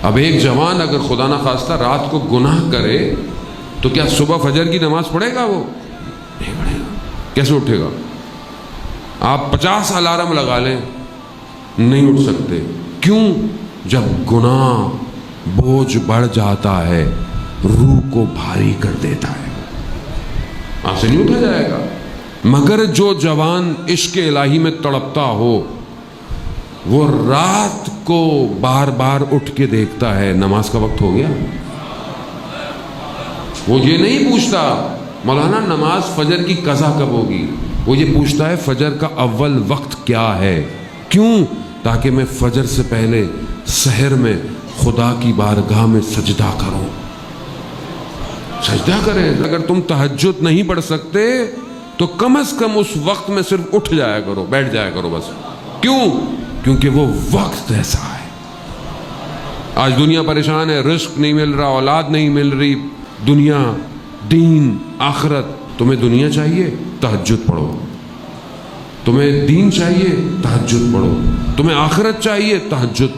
اب ایک جوان اگر خدا نہ خواستہ رات کو گناہ کرے تو کیا صبح فجر کی نماز پڑھے گا؟ وہ نہیں پڑھے گا۔ کیسے اٹھے گا؟ آپ 50 الارم لگا لیں، نہیں اٹھ سکتے۔ کیوں؟ جب گناہ بوجھ بڑھ جاتا ہے، روح کو بھاری کر دیتا ہے، آپ سے نہیں اٹھا جائے گا۔ مگر جو جوان عشق الہی میں تڑپتا ہو، وہ رات کو بار بار اٹھ کے دیکھتا ہے نماز کا وقت ہو گیا۔ وہ یہ نہیں پوچھتا مولانا نماز فجر کی قضا کب ہوگی، وہ یہ پوچھتا ہے فجر کا اول وقت کیا ہے۔ کیوں؟ تاکہ میں فجر سے پہلے سحر میں خدا کی بارگاہ میں سجدہ کروں۔ سجدہ کریں۔ اگر تم تہجد نہیں پڑھ سکتے تو کم از کم اس وقت میں صرف اٹھ جایا کرو، بیٹھ جایا کرو بس۔ کیوں؟ کیونکہ وہ وقت ایسا ہے۔ آج دنیا پریشان ہے، رزق نہیں مل رہا، اولاد نہیں مل رہی، دنیا، دین، آخرت۔ تمہیں دنیا چاہیے؟ تہجد پڑھو۔ تمہیں دین چاہیے؟ تہجد پڑھو۔ تمہیں آخرت چاہیے؟ تہجد